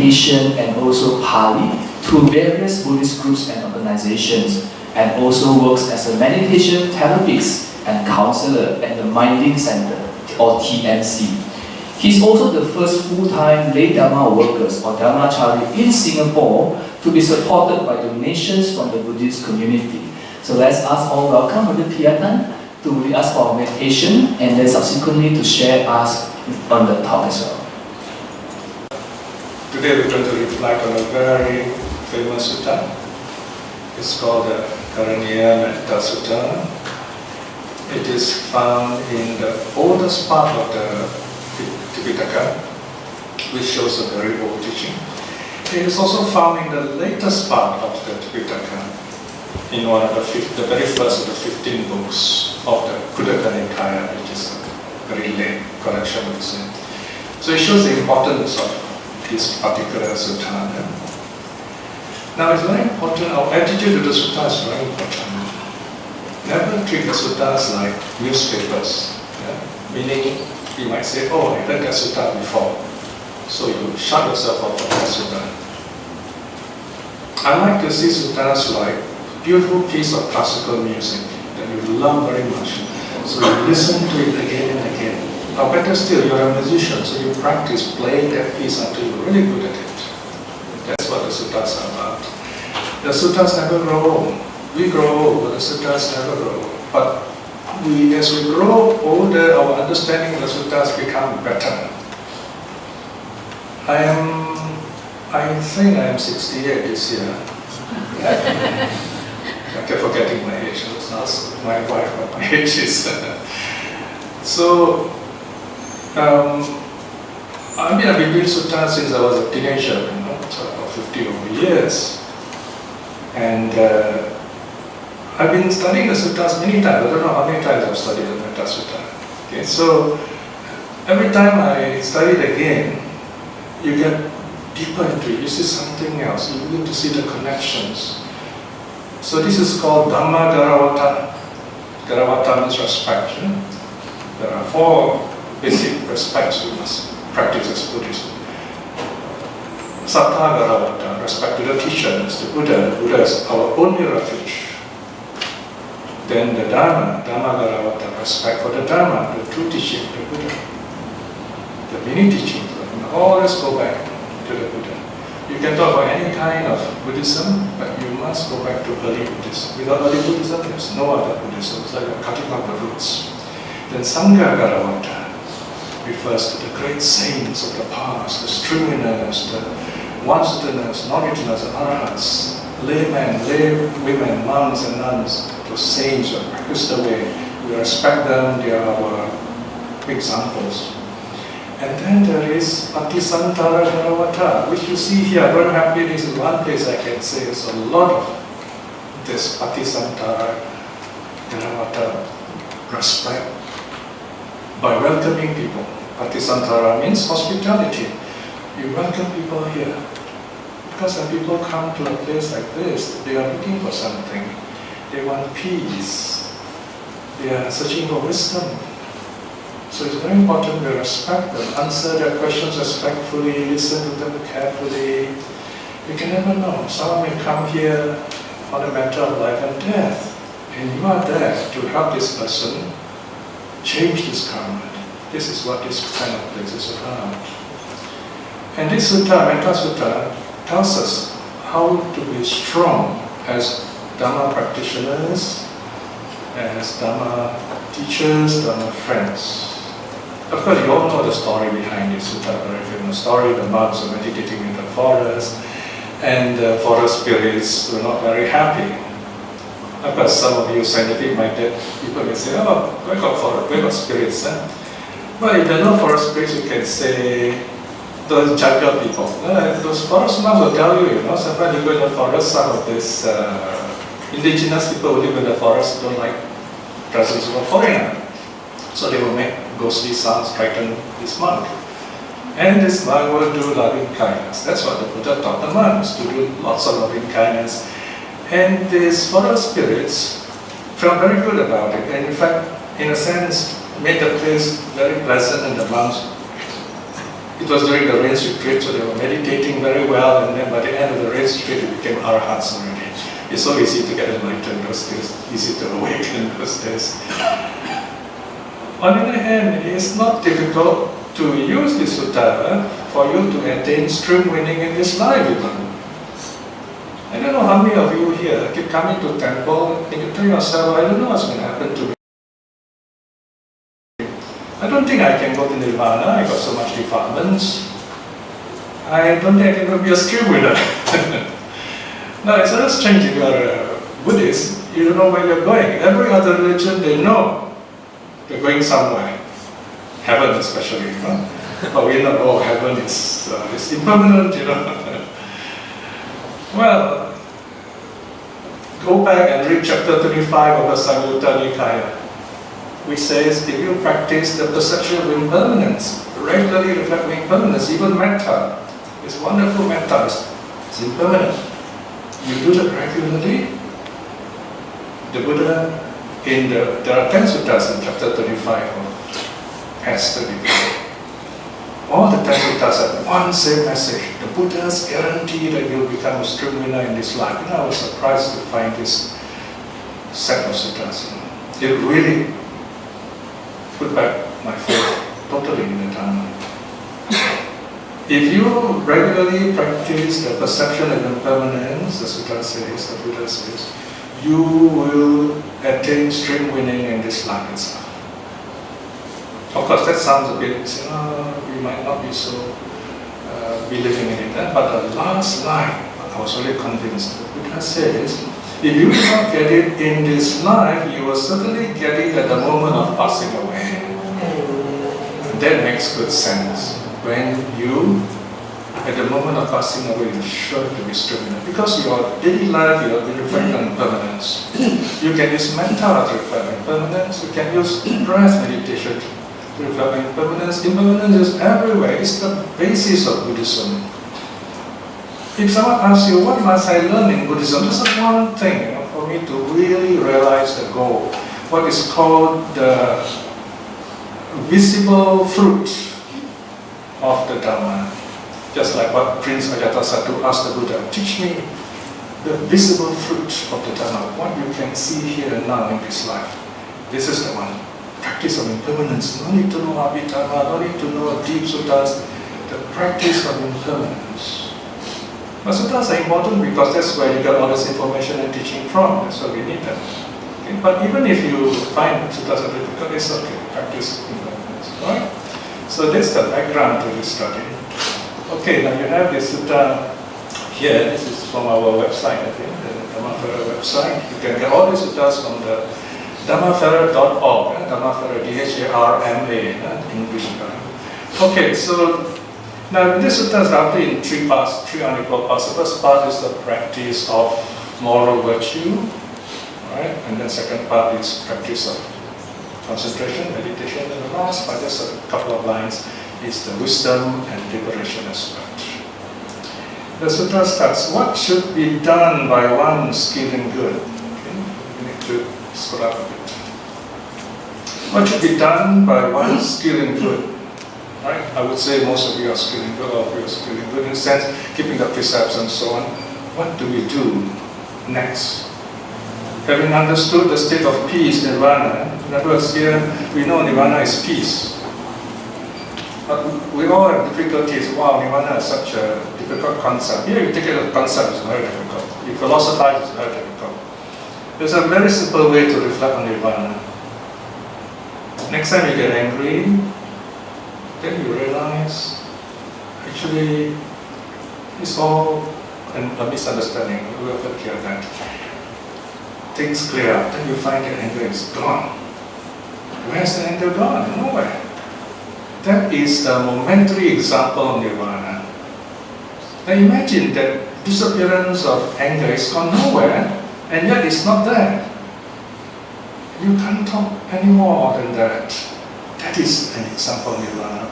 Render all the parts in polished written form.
Asian and also Pali to various Buddhist groups and organizations, and also works as a meditation therapist and counselor at the Minding Center, or TMC. He's also the first full-time lay Dharma workers or Dharmachari in Singapore to be supported by donations from the Buddhist community. So let's ask all welcome Brother Piya to lead us for meditation and then subsequently to share us on the talk as well. Today we're going to reflect on a very famous sutta. It's called the Karaniya Metta Sutta. It is found in the oldest part of the Tipitaka, which shows a very old teaching. It is also found in the latest part of the Tipitaka, in one of the very first of the 15 books of the Khuddaka Nikaya, which is a very late collection of Zen. So it shows the importance of this particular sutta. Now it's very important, our attitude to the sutta is very important. Never treat the suttas like newspapers. Meaning, you might say, oh, I read that sutta before. So you shut yourself off from that sutta. I like to see suttas like beautiful piece of classical music that you love very much. So you listen to it again and again. Or better still, you're a musician, so you practice playing that piece until you're really good at it. That's what the suttas are about. The suttas never grow old. We grow old, but the suttas never grow old. But as we grow older, our understanding of the suttas become better. I think I am 68 this year. I kept forgetting my age. I was asked my wife what my age is. So, I've been doing sutta since I was a teenager, so about 50 over years. And I've been studying the suttas many times. I don't know how many times I've studied the Metta Sutta. Okay, so every time I study it again, you get deeper into it. You see something else. You begin to see the connections. So this is called Dhamma Garavata. Garavata means respect. There are 4 basic respects we must practice as Buddhists. Sattva Garavata, respect to the teacher, that's the Buddha. The Buddha is our only refuge. Then the Dharma, Dhamma Garavata, respect for the Dharma, the true teaching of the Buddha. The many teachings, we always go back to the Buddha. You can talk about any kind of Buddhism, but you must go back to early Buddhism. Without early Buddhism, there's no other Buddhism. It's like cutting off the roots. Then Sangha Garavata refers to the great saints of the past, the streamliners, the one-sitters, non-returners, arahats, laymen, laywomen, monks and nuns, those saints who have practiced the way. We respect them, they are our examples. And then there is Patisantara Garavata, which you see here. I'm very happy this is one place I can say there's a lot of this Patisantara Garavata respect by welcoming people. Patisantara means hospitality. You welcome people here. Because when people come to a place like this, they are looking for something. They want peace. They are searching for wisdom. So it's very important we respect them, answer their questions respectfully, listen to them carefully. You can never know. Someone may come here on a matter of life and death, and you are there to help this person change this karma. This is what this kind of place is about. And this sutta, Metta Sutta, tells us how to be strong as Dhamma practitioners, as Dhamma teachers, Dhamma friends. Of course, you all know the story behind this sutta, very famous story. The monks were meditating in the forest, and the forest spirits were not very happy. Of course, some of you scientific-minded people may say, oh, where got spirits? Well, if there are no forest spirits, you can say those jungle people. Those forest monks will tell you, sometimes you go in the forest, some of these indigenous people who live in the forest don't like presence of a foreigner. So they will make ghostly sounds, frighten this monk. And this monk will do loving kindness. That's what the Buddha taught the monks, to do lots of loving kindness. And these forest spirits felt very good about it. And in fact, in a sense, made the place very pleasant, and the monks it was during the rains retreat, so they were meditating very well, and then by the end of the rains retreat, they became arhats already. It's so easy to get enlightened those days, easy to awaken those days. On the other hand, it's not difficult to use this sutta for you to attain stream winning in this life even. I don't know how many of you here keep coming to temple and you tell yourself, I don't know what's going to happen to me. I don't think I can go to Nirvana, I got so much defilements. I don't think I can be a stream winner. Now it's very strange if you are a Buddhist, you don't know where you're going. Every other religion, they know they're going somewhere. Heaven especially, you know. But we know, oh, heaven is impermanent, you know. Well, go back and read chapter 25 of the Samyutta Nikaya, which says if you practice the perception of impermanence, regularly reflecting impermanence, even Metta, this wonderful Metta is impermanent. You do that regularly, the Buddha, there are 10 suttas in chapter 25 of S 34. All the 10 suttas have one same message. The Buddha's guarantee that you'll become a stream winner in this life. You know, I was surprised to find this set of suttas. It really put back my faith totally in the Dharma. If you regularly practice the perception of impermanence, the Sutta says, the Buddha says, you will attain stream winning in this life itself. Of course, that sounds a bit, we might not be so believing in it, but the last line, I was really convinced. The Buddha says, if you do not get it in this life, you will certainly get it at the moment of passing away. And that makes good sense. When you, at the moment of passing away, you're sure to be stream winner. Because your daily life, you will be reflecting on impermanence. You can use metta to reflect on impermanence. You can use breath meditation to reflect on impermanence. Impermanence is everywhere. It's the basis of Buddhism. If someone asks you, what must I learn in Buddhism? Just one thing, for me to really realize the goal. What is called the visible fruit of the Dhamma. Just like what Prince Ajatasattu asked the Buddha, teach me the visible fruit of the Dhamma, what you can see here and now in this life. This is the one. Practice of impermanence. No need to know Abhidhamma, no need to know deep suttas. The practice of impermanence. But suttas are important because that's where you get all this information and teaching from. That's why we need them. Okay? But even if you find suttas are difficult, it's okay. Practice impermanence. Right? So that's the background to this study. Okay, now you have this sutta here. This is from our website, I think, the Dhammafera website. You can get all these suttas from the dhammafera.org, Dhammafera, Dharma, English. Okay, so now this sutta is roughly in three parts, three unequal parts. The first part is the practice of moral virtue, right? And then second part is practice of concentration, meditation, and the last part, just a couple of lines, is the wisdom and liberation aspect. The sutra starts, what should be done by one skilled in good? Okay, we need to scroll up a bit. What should be done by one skilled in good? Right? I would say most of you are skilled in good, all of you are skilled in good in the sense, keeping the precepts and so on. What do we do next? Having understood the state of peace, nirvana, in other words, here we know nirvana is peace. But we all have difficulties. Wow, nirvana is such a difficult concept. Here you take it as a concept, it's very difficult. You philosophize, it's very difficult. There's a very simple way to reflect on nirvana. Next time you get angry, then you realize, actually, it's all a misunderstanding. We have to clear that. Things clear up, then you find that anger is gone. Where's the anger gone? Nowhere. That is a momentary example of nirvana. Now imagine that disappearance of anger is gone nowhere, and yet it's not there. You can't talk any more than that. That is an example of nirvana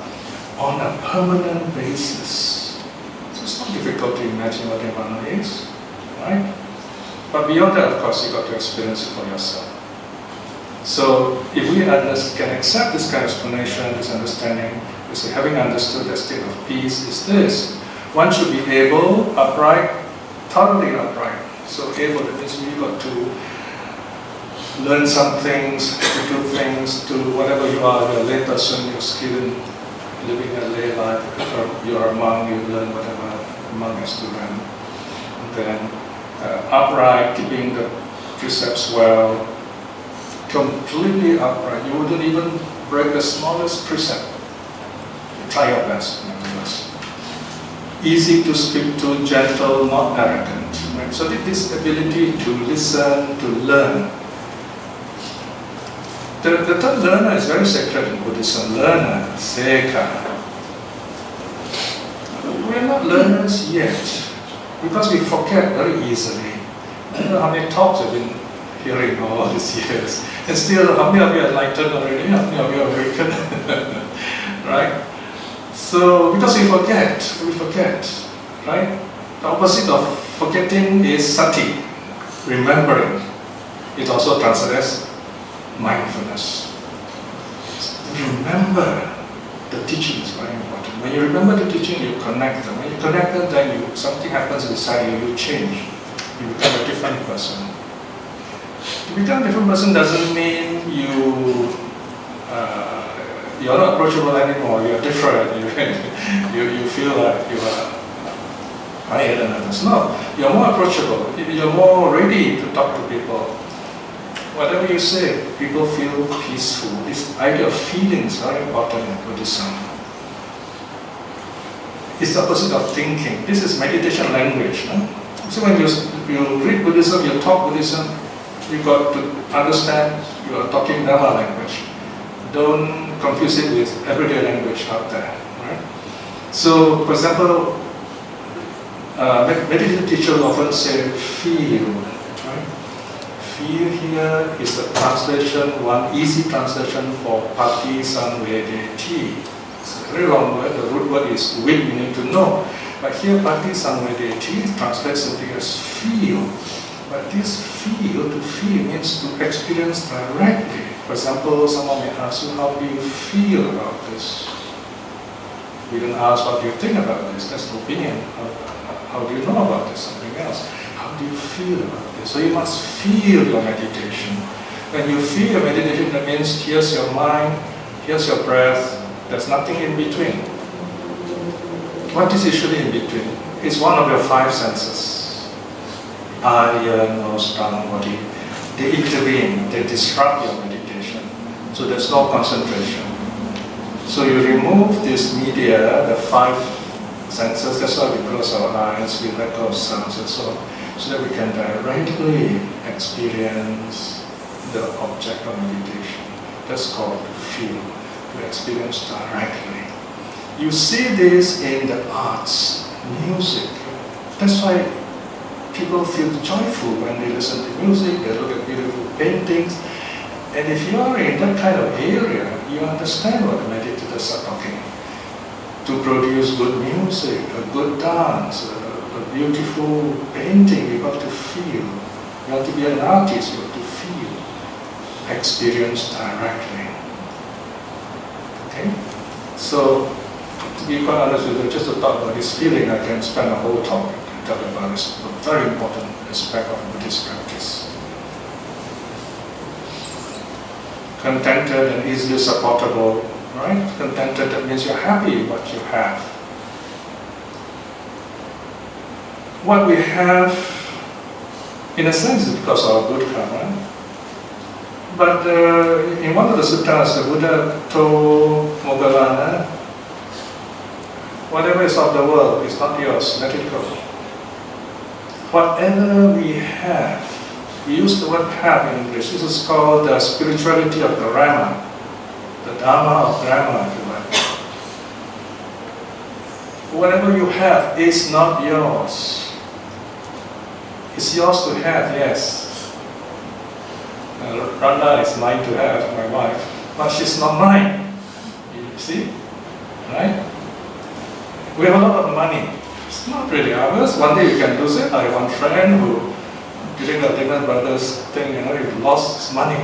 on a permanent basis. So it's not difficult to imagine what nirvana is, right? But beyond that, of course, you got to experience it for yourself. So if we can accept this kind of explanation, this understanding, we say having understood the state of peace is this. One should be able, upright, thoroughly upright. So able, that means you got to learn some things, to do things, to whatever you are, you're a lay person, you're skilled in living a lay life. If you're a monk, you learn whatever a monk has to learn. And then upright, keeping the precepts well, completely upright. You wouldn't even break the smallest precept. Try your best, nevertheless. Easy to speak to, gentle, not arrogant. Right? So this ability to listen, to learn. The term learner is very sacred in Buddhism. Learner, seka. We're not learners yet, because we forget very easily. I don't know how many talks I've been hearing all these years. And still, how many of you are enlightened already? How many of you are awakened? Right? So, because we forget, right? The opposite of forgetting is sati, remembering. It also translates as mindfulness. Remember the teaching is very important. When you remember the teaching, you connect them. When you connect them, then something happens inside you, you change. You become a different person. To become a different person doesn't mean you're not approachable anymore, you're different, you feel like you are higher than others. No, you're more approachable, you're more ready to talk to people. Whatever you say, people feel peaceful. This idea of feeling is very important in Buddhism. It's the opposite of thinking. This is meditation language. No? So when you read Buddhism, you talk Buddhism, you got to understand you are talking Dharma language. Don't confuse it with everyday language out there. Right? So, for example, meditation teachers often say feel. Right? Feel here is the translation, one easy translation for pati samvedeti. It's a very long word. The root word is with, meaning to know. But here pati samvedeti translates simply as feel. But this feel, to feel means to experience directly. For example, someone may ask you, how do you feel about this? We don't ask what do you think about this, that's the opinion. How do you know about this? Something else. How do you feel about this? So you must feel your meditation. When you feel your meditation, that means here's your mind, here's your breath, there's nothing in between. What is usually in between? It's one of your five senses. Eye, ear, nose, tongue, body. They intervene, they disrupt your meditation. So there's no concentration. So you remove this media, the five senses, that's why we close our eyes, we let go of sounds and so on, so that we can directly experience the object of meditation. That's called to feel, to experience directly. You see this in the arts, music. That's why people feel joyful when they listen to music, they look at beautiful paintings. And if you are in that kind of area, you understand what the meditators are talking. To produce good music, a good dance, a beautiful painting, you got to feel. You have to be an artist, you have to feel, experience directly. Okay? So, to be quite honest with you, just to talk about this feeling, I can spend a whole talk talking about this very important aspect of Buddhist practice. Contented and easily supportable, right? Contented, that means you're happy with what you have. What we have, in a sense, is because of our good karma. But in one of the suttas, the Buddha told Moggallana, whatever is of the world is not yours, let it go. Whatever we have, we use the word have in English, this is called the spirituality of the Rama, the Dharma of Rama, if you like. Whatever you have is not yours. It's yours to have, yes. Randa is mine to have, my wife, but she's not mine. You see? Right? We have a lot of money. It's not really ours. One day you can lose it. I have one friend who, during the Lehman Brothers thing, he lost his money.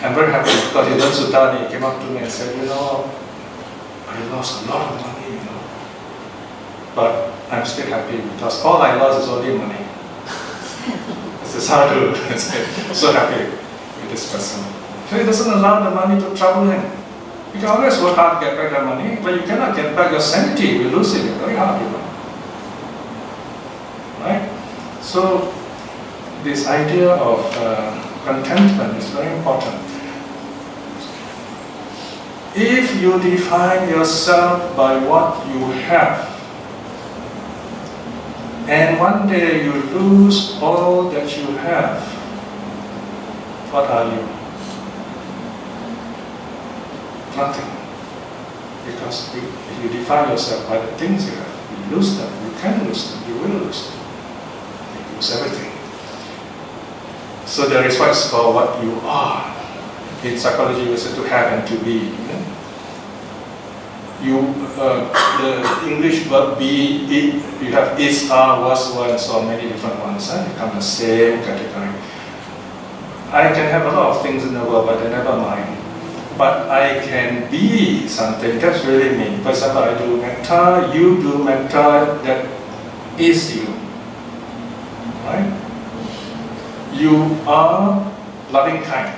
I'm very happy because he learned Sutta and he came up to me and said, I lost a lot of money, but I'm still happy because all I lost is only money. This is how to so happy with this person. So he doesn't allow the money to trouble him. You can always work hard to get back the money, but you cannot get back your sanity. You lose it very hard, Right? So this idea of contentment is very important. If you define yourself by what you have, and one day you lose all that you have, what are you? Nothing. Because if you define yourself by the things you have, you lose them, you can lose them, you will lose them. You lose everything. So there is what's called what you are. In psychology we say to have and to be. The English verb be, it, you have is, are, was, were, and so many different ones. They come the same category. I can have a lot of things in the world, but they're never mine. But I can be something, that's really me. For example, I do metta, you do metta, that is you. Right? You are loving kind.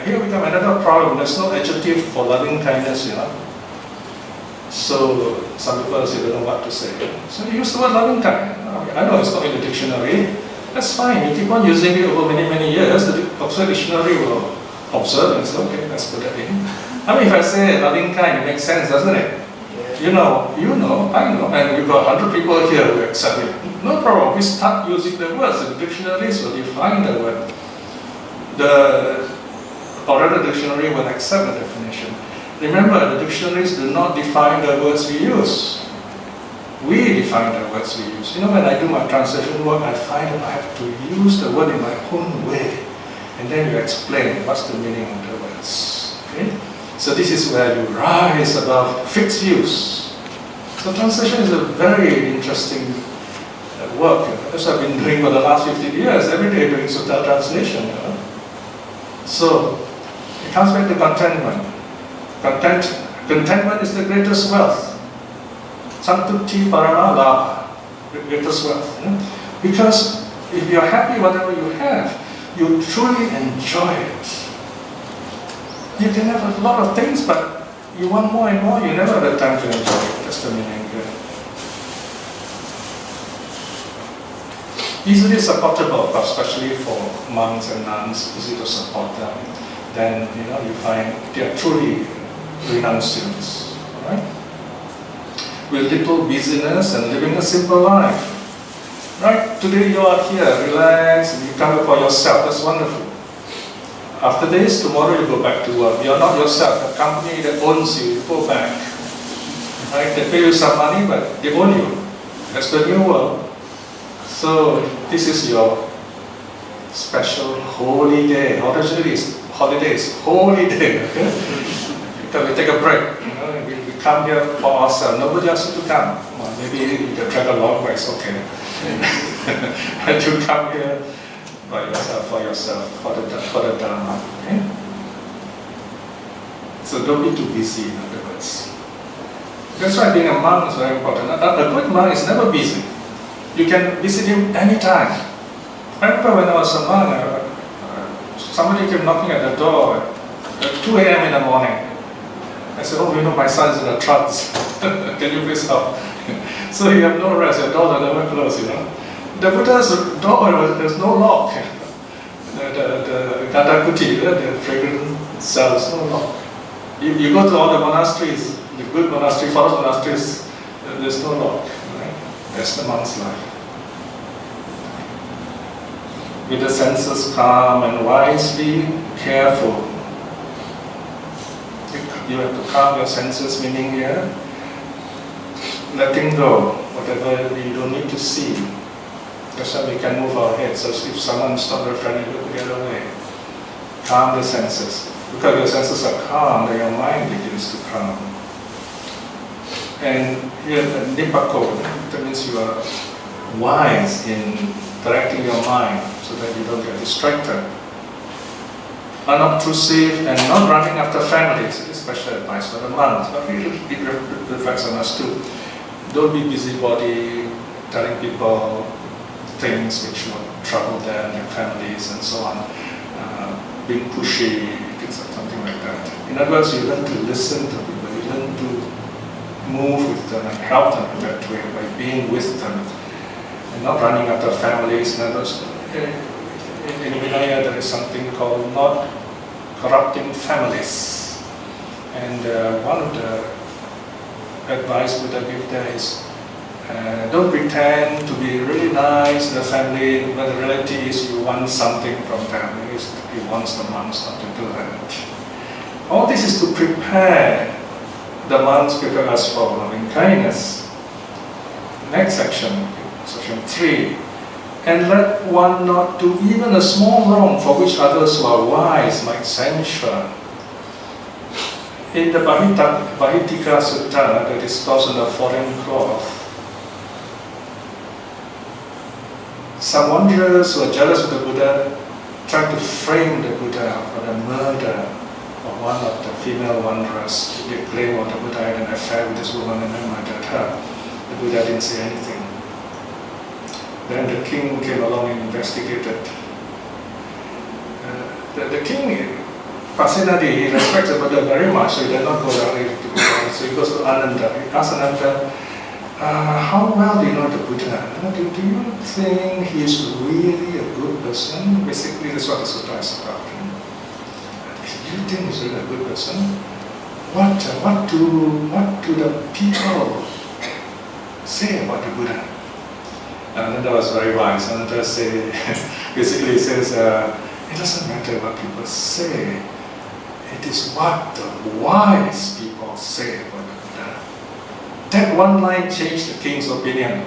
Here we come another problem. There's no adjective for loving kindness, So some people say they don't know what to say. So you use the word loving kind. I know it's not in the dictionary. That's fine. You keep on using it over many, many years. The Oxford Dictionary will observe and say, okay, let's put that in. I mean, if I say loving kind, it makes sense, doesn't it? Yeah. You know, I know, and we've got 100 people here who accept it. No problem. We start using the words. The dictionaries will define the word. The dictionary will accept the definition. Remember, the dictionaries do not define the words we use. We define the words we use. When I do my translation work, I find that I have to use the word in my own way. And then you explain what's the meaning of the words. Okay? So this is where you rise above fixed views. So translation is a very interesting work. That's what I've been doing for the last 50 years, every day doing Sutta translation. So it comes back to contentment. Contentment is the greatest wealth. Santuti parama labha, the greatest wealth. Because if you're happy whatever you have, you truly enjoy it. You can have a lot of things, but you want more and more, you never have the time to enjoy it. That's the meaning. Easily supportable, especially for monks and nuns, easy to support them. Then you find they are truly renunciants. Right? With little busyness and living a simple life. Right? Today you are here, relax, and you come for yourself. That's wonderful. After this, tomorrow you go back to work. You are not yourself. A company that owns you, you go back. Right? They pay you some money, but they own you. That's the new world. So this is your special holy day. Holiday is holy day. Okay? Because we take a break. We come here for ourselves. Nobody else to come. Well, maybe you can travel a long way. It's okay. And you come here by yourself, for the Dharma. Okay? So don't be too busy, in other words. That's why being a monk is very important. A good monk is never busy. You can visit him anytime. I remember when I was a monk, somebody came knocking at the door at 2 a.m. in the morning. I said, my son's in a trance. Can you please help? So you have no rest, your doors are never closed, The Buddha's door, there's no lock. The Gadakuti, the fragrant cells, no lock. You go to all the monasteries, the good monasteries, forest monasteries, there's no lock. Right? That's the monk's life. With the senses calm and wisely careful. You have to calm your senses, meaning here, letting go, whatever you don't need to see. That's how we can move our heads. So if someone's not very friendly, we get away. Calm the senses. Because your senses are calm, then your mind begins to calm. And here, nipako, that means you are wise in directing your mind so that you don't get distracted. unobtrusive, and not running after families. This is special advice for the monks, but it reflects on us too. Don't be busybody, telling people things which will trouble them, their families, and so on. Being pushy, something like that. In other words, you learn to listen to people, you learn to move with them and help them in that way by being with them, and not running after families. In other words, in Vinaya there is something called not corrupting families. And one of the advice Buddha gives there is don't pretend to be really nice to the family, but the reality is you want something from them. He wants the monks not to do that. All this is to prepare the monks, prepare us for loving kindness. Next section, section 3. And let one not do even a small wrong for which others who are wise might censure. In the Bhittika Sutta, the discourse on the foreign cloth, some wanderers who are jealous of the Buddha tried to frame the Buddha for the murder of one of the female wanderers. They claimed that the Buddha had an affair with this woman and then murdered her. The Buddha didn't say anything. Then the king came along and investigated. The king, Pasenadi, he respects the Buddha very much, so he did not go directly to Buddha. So he goes to Ananda. He asks Ananda, how well do you know the Buddha? Do you think he is really a good person? Basically, that's what the sutta is about. Do you think he's really a good person? What do the people say about the Buddha? Ananda was very wise. Ananda basically says, it doesn't matter what people say. It is what the wise people say about the Buddha. That one line changed the king's opinion.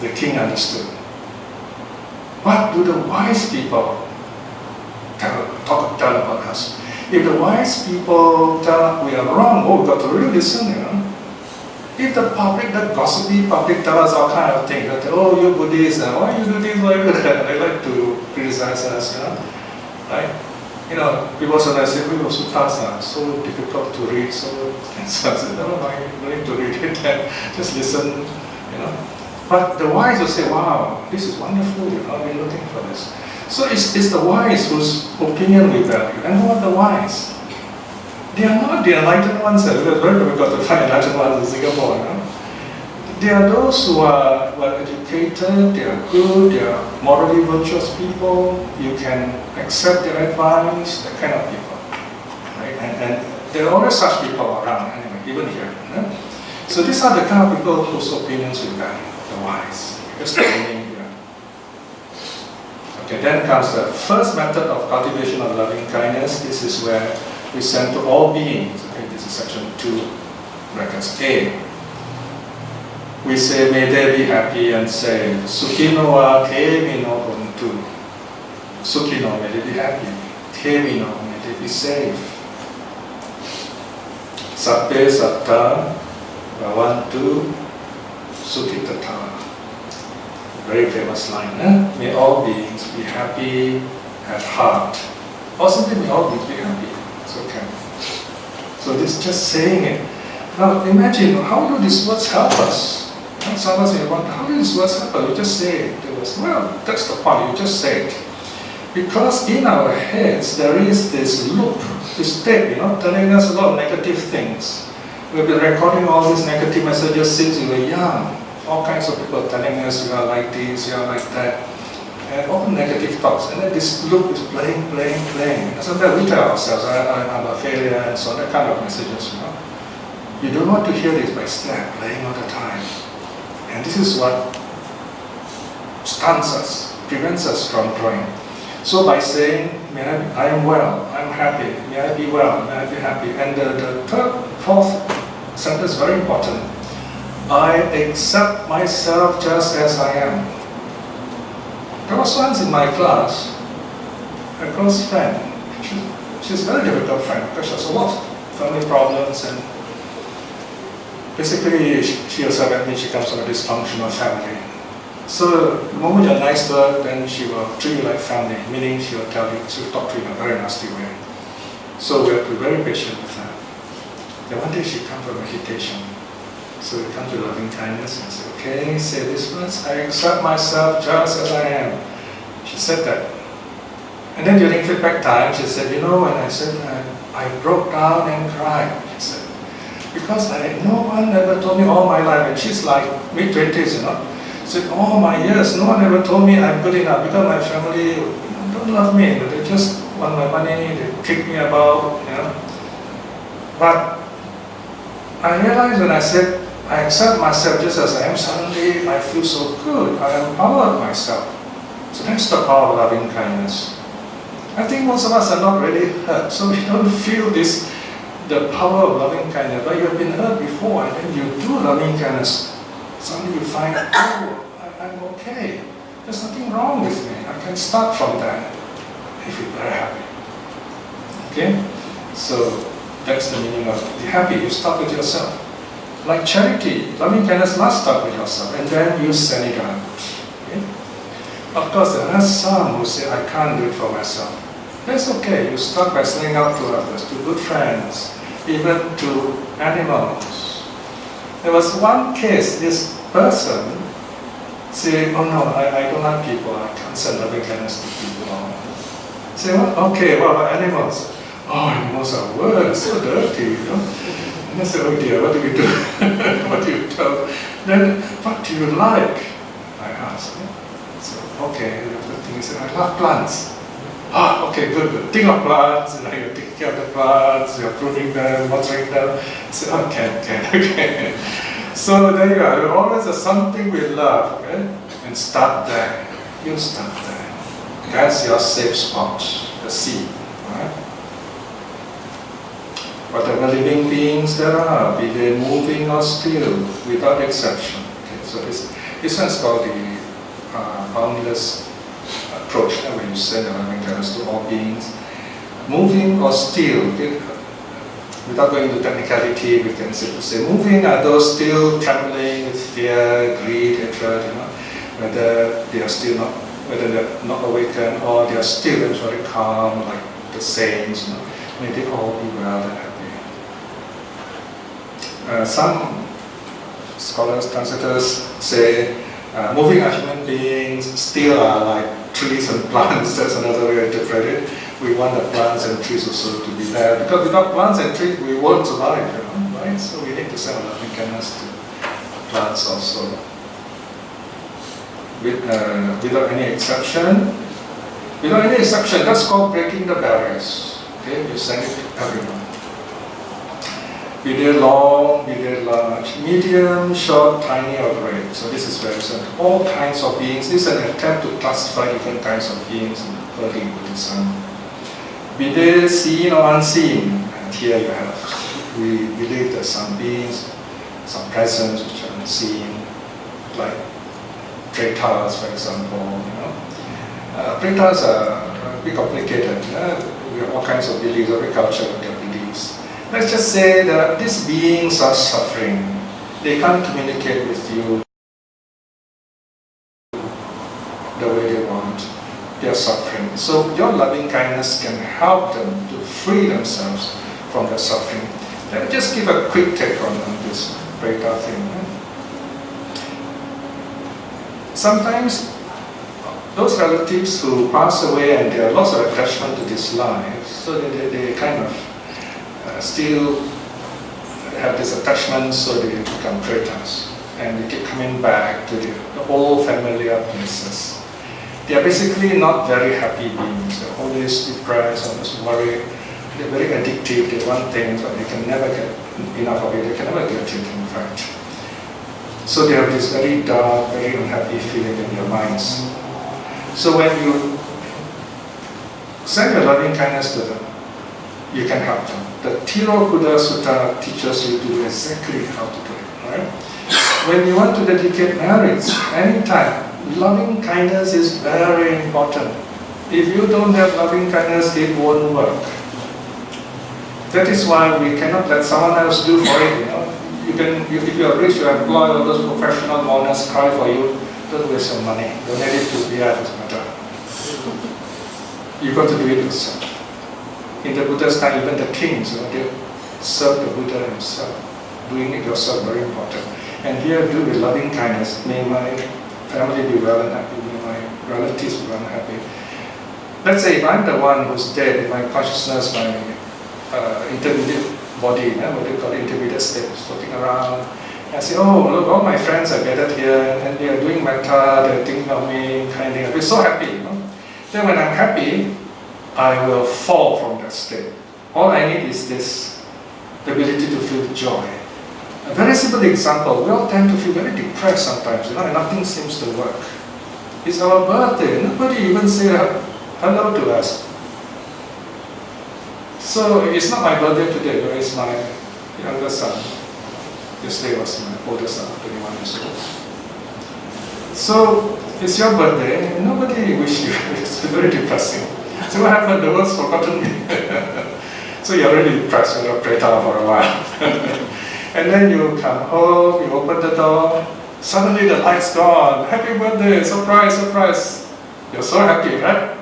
The king understood. What do the wise people tell about us? If the wise people tell we are wrong, we've got to really listen, If the public, the gossipy public tell us all kind of things, that, oh, you Buddhists, why you do this, why you do that? They like to criticize us, right? People sometimes say, oh, suttas are so difficult to read, so I said, no, you need to read it, just listen, But the wise will say, wow, this is wonderful, we're looking for this. So it's the wise whose opinion we value. And who are the wise? They are not the enlightened ones. It's very difficult to find enlightened ones in Singapore. They are those who are educated, they are good, they are morally virtuous people. You can accept their advice, that kind of people. Right? And there are always such people around, anyway, even here. So these are the kind of people whose opinions we value, the wise. Just the meaning here. Okay, then comes the first method of cultivation of loving kindness. This is where we send to all beings. Okay, this is section 2, brackets A. We say, may they be happy and say, Sukhino wa kemino untu. Sukhino, may they be happy. Kemino, may they be safe. Sabbe satta bhavantu sukhitata. Very famous line. May all beings be happy at heart. Or simply may all beings be happy. It's okay. So this is just saying it. Now imagine, how do these words help us? Someone say, how do these words help us? You just say it to us. Well, that's the point, you just say it. Because in our heads there is this loop, this tape, telling us a lot of negative things. We've been recording all these negative messages since we were young. All kinds of people telling us you are like this, you are like that. And all negative thoughts. And then this loop is playing. And sometimes we tell ourselves, I'm a failure, and so on, that kind of messages, You don't want to hear this, but it's there, playing all the time. And this is what stuns us, prevents us from growing. So by saying, I am well, I'm happy, may I be well, may I be happy. And the fourth sentence is very important. I accept myself just as I am. There was once in my class, a close friend. She's a very difficult friend because she has a lot of family problems, and basically she herself admits she comes from a dysfunctional family. So the moment you're nice to her, then she will treat you like family, meaning she will tell you, she will talk to you in a very nasty way. So we have to be very patient with her. Then one day she comes for meditation. So we come to loving kindness and say, okay, say this once, I accept myself just as I am. She said that. And then during feedback time, she said, when I said I broke down and cried, she said, because no one ever told me all my life, and she's like mid-20s, She said, all my years, no one ever told me I'm good enough, because my family don't love me, they just want my money, they kick me about, But I realized when I said, I accept myself just as I am, suddenly I feel so good, I empowered myself. So that's the power of loving kindness. I think most of us are not really hurt, so we don't feel the power of loving kindness. But you have been hurt before, and then you do loving kindness. Suddenly you find, I'm okay. There's nothing wrong with me. I can start from that. I feel very happy. Okay? So that's the meaning of be happy. You start with yourself. Like charity, loving kindness must start with yourself, and then you send it out. Okay? Of course, there are some who say, I can't do it for myself. That's okay. You start by sending out to others, to good friends, even to animals. There was one case, this person said, oh no, I don't like people. I can't send loving kindness to people. Say, what? Okay, what about animals? Oh, animals are worse, so dirty, And I said, oh dear, what do we do? What do you tell? Then, what do you like? I asked. So, okay, the thing is, I love plants. Ah, okay, good. Think of plants, you're taking care of the plants, you're pruning them, watering them. I said, okay. So there you are. Always there's something we love, okay? And start there. You start there. That's your safe spot, the seed. Right? Whatever living beings there are, be they moving or still, without exception. Okay? So this one's called the boundless approach, when you send the loving kindness to all beings, moving or still. Okay? Without going into technicality, we can simply say, moving are those still trembling with fear, greed, hatred, whether they are still not, whether they're not awakened or they are still very calm, like the saints. May they all be well and happy. Some scholars, translators say, moving are human beings, still are like trees and plants. That's another way to interpret it. We want the plants and trees also to be there, because without plants and trees we won't survive, right? So we need to send our loving kindness to plants also. Without any exception. Without any exception, that's called breaking the barriers. Okay, you send it to everyone. Be they long, be they large, medium, short, tiny, or great. So this is very simple. All kinds of beings. This is an attempt to classify different kinds of beings in early Buddhism. Be they seen or unseen. And here you have, we believe that some beings, some presence which are unseen, like pretas, for example. Pretas are a bit complicated. We have all kinds of beliefs, every culture with their beliefs. Let's just say that these beings are suffering. They can't communicate with you the way they want. They are suffering. So your loving kindness can help them to free themselves from their suffering. Let me just give a quick take on this preta thing. Sometimes those relatives who pass away and there are lots of attachment to this life, so they kind of still have this attachment, so they become pretas. And they keep coming back to the old familiar places. They are basically not very happy beings. They're always depressed, always worried. They're very addictive. They want things, but they can never get enough of it. They can never get it, in fact. So they have this very dark, very unhappy feeling in their minds. So when you send your loving kindness to them, you can help them. The Tirokuda Sutta teaches you to do exactly how to do it. Right? When you want to dedicate marriage, anytime, loving kindness is very important. If you don't have loving kindness, it won't work. That is why we cannot let someone else do for it. If you are rich, you employ all those professional mourners cry for you. Don't waste your money. Donate it to Piya, doesn't matter. You've got to do it yourself. In the Buddha's time, even the kings, they serve the Buddha himself. Doing it yourself, very important. And here, do with loving kindness. May my family be well and happy. May my relatives be well and happy. Let's say if I'm the one who's dead in my consciousness, my intermediate body, what they call intermediate state, floating around. I say, oh, look, all my friends are gathered here and they are doing metta, they're thinking of me, kind of, I'll be so happy. Then when I'm happy, I will fall from that state. All I need is this ability to feel joy. A very simple example, we all tend to feel very depressed sometimes, and nothing seems to work. It's our birthday, nobody even say hello to us. So it's not my birthday today, but it's my younger son. Yesterday was my older son, 21 years old. So it's your birthday, and nobody wished you. It's very depressing. So what happened? The world's forgotten me. So you're really depressed, you're prayed out for a while. And then you come home, you open the door, suddenly the light's gone. Happy birthday, surprise, surprise. You're so happy, right?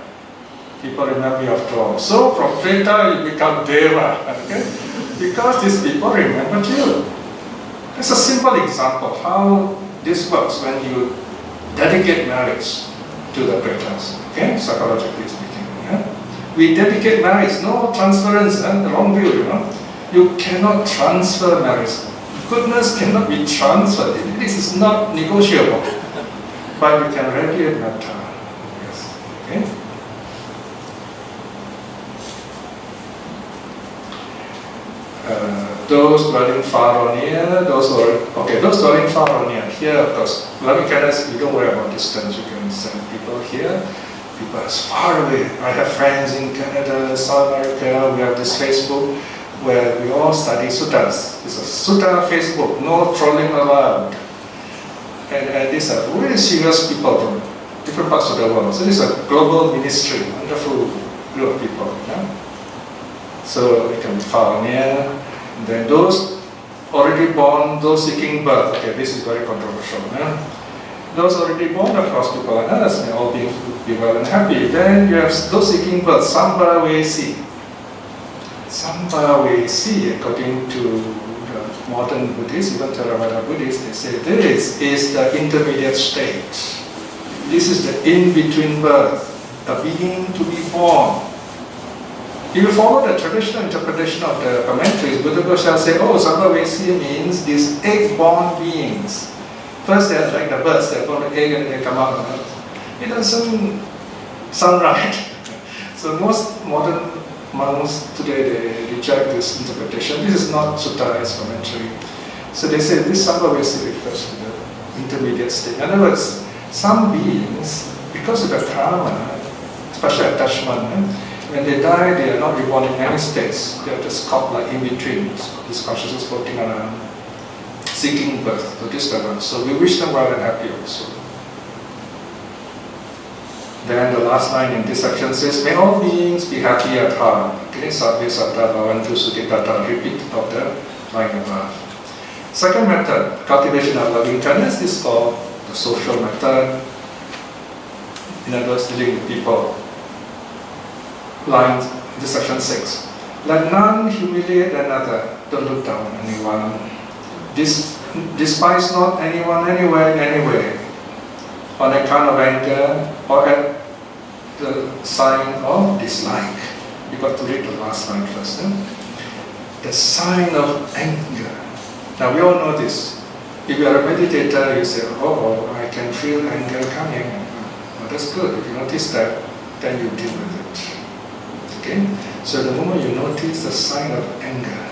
People remember you after all. So from Preta you become Deva, okay? Because these people remembered you. It's a simple example how this works when you dedicate marriage to the Pretas, okay? Psychologically speaking. Yeah? We dedicate marriage, no transference, the wrong view, You cannot transfer marriage. Goodness cannot be transferred. This is not negotiable. But you can radiate metta. Yes. Okay? Those dwelling far or near, those dwelling far or near. Here, of course, loving kindness, you don't worry about distance. You can send people here, people as far away. I have friends in Canada, South America. We have this Facebook where we all study suttas. It's a sutta Facebook, no trolling allowed. And these are really serious people from different parts of the world. So this is a global ministry, wonderful group of people. Yeah? So it can be far or near. And then those already born, those seeking birth. Okay, this is very controversial. Yeah? Those already born, of course, people like us may all be well and happy. Then you have those seeking birth, Samba Wesi. Samba Wesi, according to the modern Buddhists, even Theravada Buddhists, they say this is the intermediate state. This is the in-between birth, a being to be born. If you follow the traditional interpretation of the commentaries, Buddha shall say, oh, Samba Wesi means these egg-born beings. First they're like the birds, they're born an egg and they come out on earth. It doesn't sound right. So most modern monks today, they reject this interpretation. This is not Sutta as commentary. So they say this Samba Wesi refers to the intermediate state. In other words, some beings, because of the karma, special attachment, when they die, they are not reborn in any states. They are just caught like in between, this consciousness floating around, seeking birth to this level. So we wish them well and happy also. Then the last line in this section says, may all beings be happy at heart. Okay, Sabbe Satta Bhavantu Sukitata, repeat of the line above. Second method, cultivation of loving kindness, is called the social method. In other words, dealing with people. Line, this section 6. Let none humiliate another. Don't look down on anyone. Despise not anyone anywhere, anyway, on account of anger or at the sign of dislike. You've got to read the last line first. The sign of anger. Now we all know this. If you are a meditator, you say, oh, I can feel anger coming. Well, that's good. If you notice that, then you deal with it. Okay? So the moment you notice the sign of anger,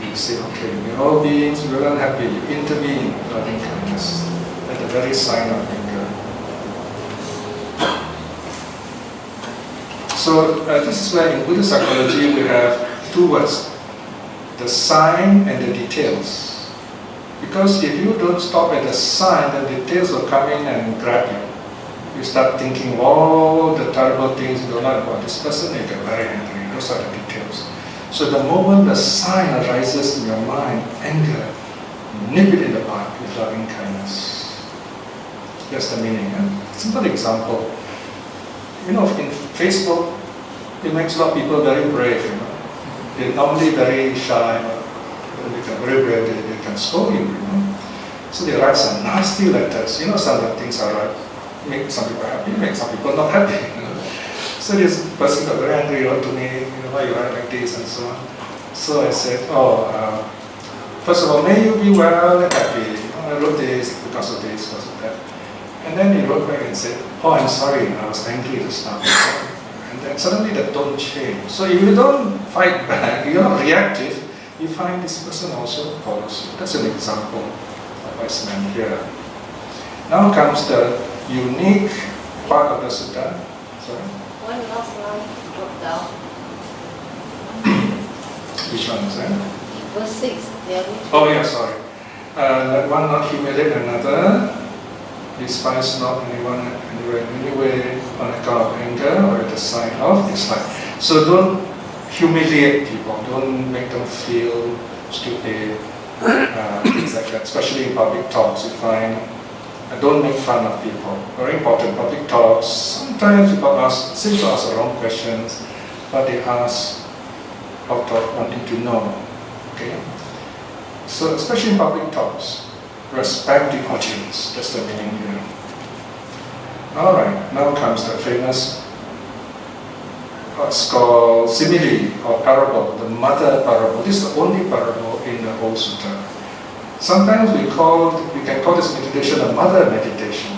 you say, okay, we're all beings, we're unhappy. You intervene with loving kindness at the very sign of anger. So this is where in Buddhist psychology we have two words, the sign and the details. Because if you don't stop at the sign, the details will come in and grab you. You start thinking all the terrible things you don't like about this person, you get very angry. Those are the details. So the moment the sign arises in your mind, anger, nip it in the bud with loving kindness. That's the meaning. Simple example. In Facebook, it makes a lot of people very brave. They're normally very shy. They can very brave. They can scold you. So they write some nasty letters. Some of the things are right. Make some people happy, make some people not happy. So this person got very angry, wrote to me, why you write like this and so on. So I said, first of all, may you be well and happy. I wrote this because of this, because of that. And then he wrote back and said, I'm sorry, I was angry just now. And then suddenly the tone changed. So if you don't fight back, you're not reactive, you find this person also follows you. That's an example of what's meant here. Now comes the unique part of the sutta. Sorry? One last line dropped down. Which one is that? Verse 6. Sorry. Let one not humiliate another, despise not anyone anyway on account of anger or at the sign of dislike. So don't humiliate people, don't make them feel stupid, things like that, especially in public talks. You find, don't make fun of people. Very important, public talks. Sometimes people seem to ask the wrong questions, but they ask out of wanting to know. Okay? So, especially in public talks, respect the audience. That's the meaning here. Alright, now comes the famous what's called simile or parable, the mother parable. This is the only parable in the whole sutta. Sometimes we can call this meditation a mother meditation.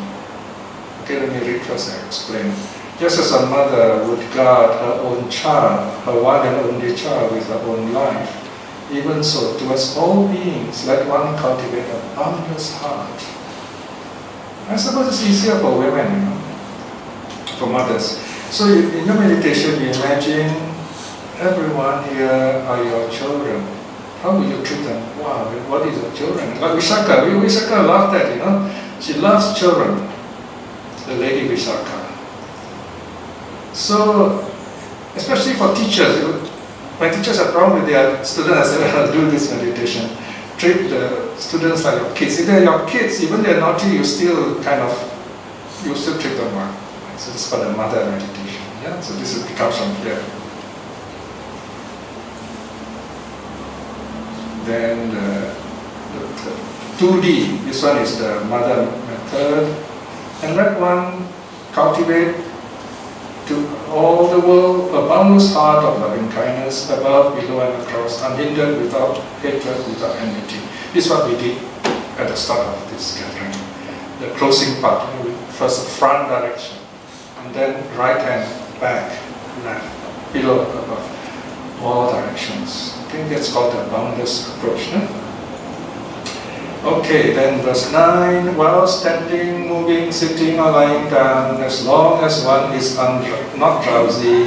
Okay, let me read first and explain. Just as a mother would guard her own child, her one and only child with her own life, even so towards all beings, let one cultivate a boundless heart. I suppose it's easier for women, for mothers. So in your meditation, you imagine everyone here are your children. How will you treat them? Wow, what is your children? Like Vishaka laughed at, She loves children, the lady Vishaka. So, especially for teachers, when teachers have problem with their students, I say, I'll do this meditation. Treat the students like your kids. If they're your kids, even they're naughty, you still treat them well. So this is called a mother meditation. Yeah? So this comes from here. Then the 2D, this one is the mother method. And let one cultivate to all the world a boundless heart of loving kindness, above, below, and across, unhindered, without hatred, without enmity. This is what we did at the start of this gathering. The closing part, first the front direction, and then right hand, back, left, below, above, all directions. Okay, that's called the boundless approach. Okay, then verse 9, while standing, moving, sitting or lying down, as long as one is not drowsy,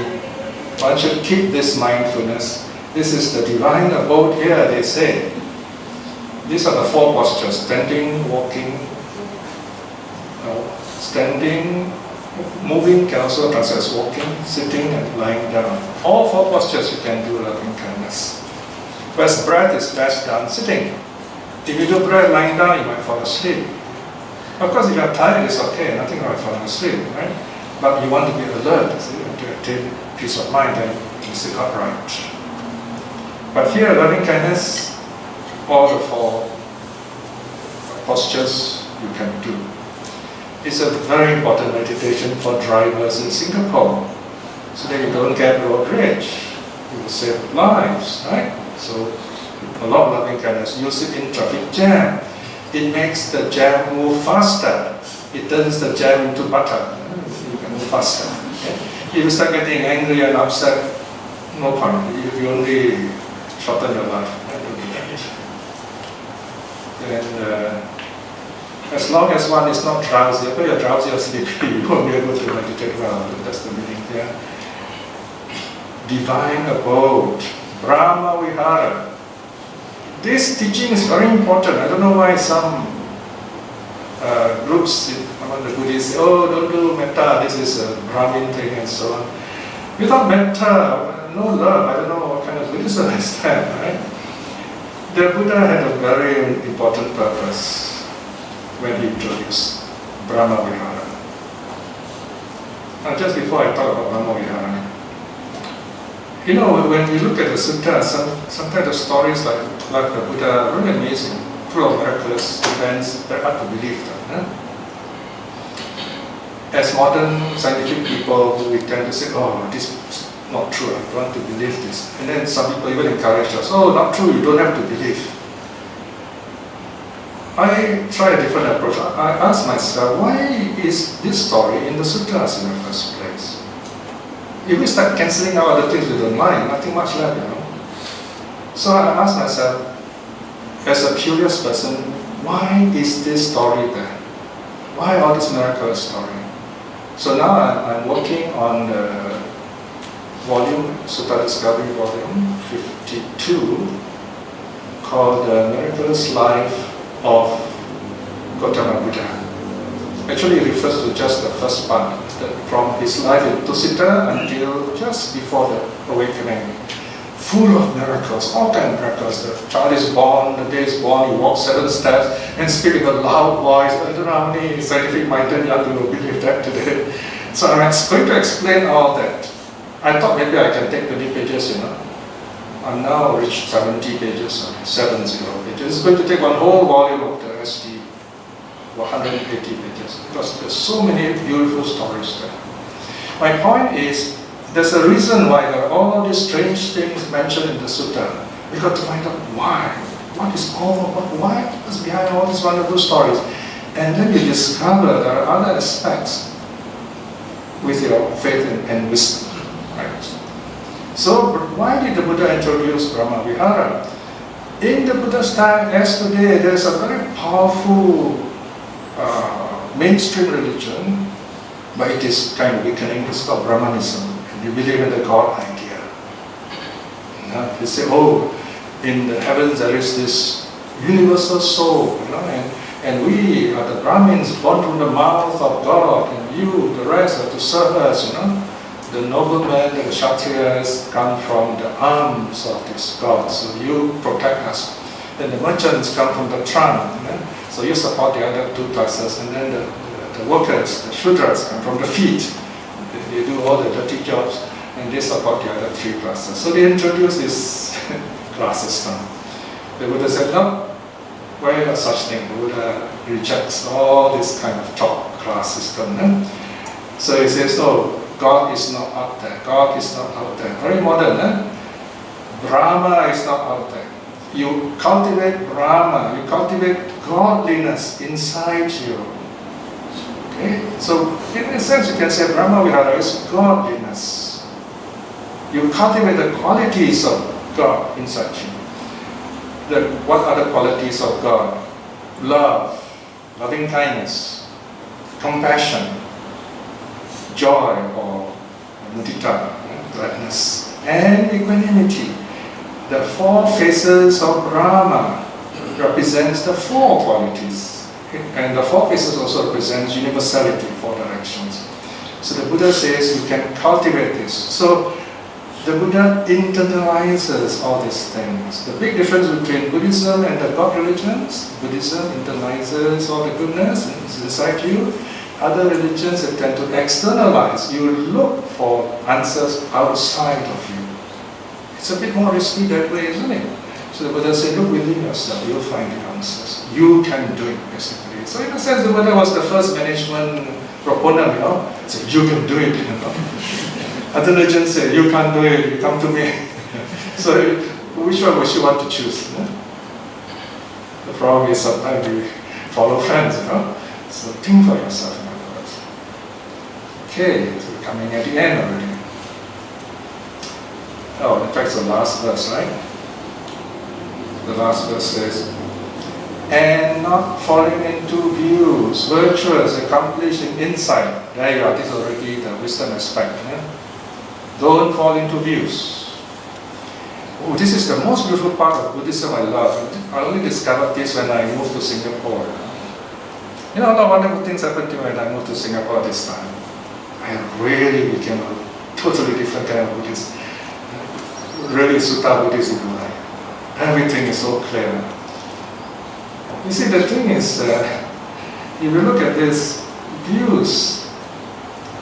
one should keep this mindfulness. This is the divine abode here, they say. These are the four postures: standing, walking, standing, moving can also translate as walking, sitting and lying down. All four postures you can do loving kindness. Best breath is best done sitting. If you do breath lying down, you might fall asleep. Of course, if you're tired, it's okay, nothing wrong with falling asleep, right? But you want to be alert, so you want to attain peace of mind, then you sit upright. But here, loving kindness, all the four postures you can do. It's a very important meditation for drivers in Singapore, so that you don't get road rage. You will save lives, right? So, a lot of loving kindness. Use it in traffic jam. It makes the jam move faster. It turns the jam into butter. You can move faster. Okay? If you start getting angry and upset, no point. You only shorten your life. Don't do that. And as long as one is not drowsy, if you're drowsy or sleepy, you won't be able to meditate well. That's the meaning here. Divine abode. Brahma Vihara. This teaching is very important. I don't know why some groups among the Buddhists say, don't do metta, this is a Brahmin thing and so on. Without metta, no love, I don't know what kind of Buddhism is that, right? The Buddha had a very important purpose when he introduced Brahma Vihara. Now just before I talk about Brahma Vihara, you know, when we look at the Sutta, sometimes the stories like the Buddha are really amazing, full of miraculous events, they're hard to believe them. As modern scientific people, we tend to say, oh, this is not true, I don't want to believe this. And then some people even encourage us, oh, not true, you don't have to believe. I try a different approach. I ask myself, why is this story in the sutras in the first place? If we start cancelling out other things with the mind, nothing much left, you know. So I ask myself, as a curious person, why is this story there? Why all this miracle story? So now I'm working on the volume, Sutta Discovery Volume 52, called The Miraculous Life of Gautama Buddha. Actually, it refers to just the first part, from his life in Tusita until just before the awakening. Full of miracles, all kinds of miracles. The child is born, the day is born, he walks 7 steps and speaks in a loud voice. I don't know how many scientific-minded young people believe that today. So I'm going to explain all that. I thought maybe I can take 20 pages, you know. I'm now reached 70 pages, 70 pages. It's going to take one whole volume of the SD, 180 pages, because there's so many beautiful stories there. My point is, there's a reason why there are all these strange things mentioned in the sutta. We've got to find out why. What is why is behind all these wonderful stories? And then you discover there are other aspects with your faith and wisdom. Right? So, why did the Buddha introduce Brahma Vihara? In the Buddha's time, as today, there's a very powerful mainstream religion, but it is kind of weakening. It's called Brahmanism. And you believe in the God idea. You know, they say, oh, in the heavens there is this universal soul, you know, and we are the Brahmins born from the mouth of God, and you, the rest, are to serve us, you know. The noblemen, the Kshatriyas come from the arms of this God, so you protect us. Then the merchants come from the trunk, you know? So you support the other 2 classes, and then the workers, the Shudras, come from the feet. They do all the dirty jobs, and they support the other 3 classes. So they introduce this class system. The Buddha said, no, why not such thing? The Buddha rejects all this kind of top class system. So he says, no, God is not out there. God is not out there. Very modern, Brahma is not out there. You cultivate Brahma, you cultivate godliness inside you. Okay? So, in a sense, you can say Brahma Vihara is godliness. You cultivate the qualities of God inside you. What are the qualities of God? Love, loving kindness, compassion, joy or mudita, gladness, and equanimity. The 4 faces of Brahma represents the 4 qualities, and the 4 faces also represents universality, 4 directions. So the Buddha says you can cultivate this. So the Buddha internalizes all these things. The big difference between Buddhism and the God religions: Buddhism internalizes all the goodness inside you. Other religions that tend to externalize. You look for answers outside of you. It's a bit more risky that way, isn't it? So the Buddha said, look within yourself, you'll find the answers. You can do it, basically. So in a sense, the Buddha was the first management proponent, you know. So you can do it, you know. Other religions say, you can't do it, you come to me. So which one would you want to choose? You know? The problem is sometimes we follow friends, you know. So think for yourself. Okay, so we're coming at the end already. Oh, in fact, it's the last verse, right? The last verse says, and not falling into views, virtuous, accomplished in insight. There you are, this is already the wisdom aspect. Don't fall into views. Oh, this is the most beautiful part of Buddhism I love. I only discovered this when I moved to Singapore. You know, a lot of wonderful things happened to me when I moved to Singapore this time. I really became a totally different kind of Buddhist. Really Sutta Buddhism. Everything is so clear. You see, the thing is, if you look at this, views.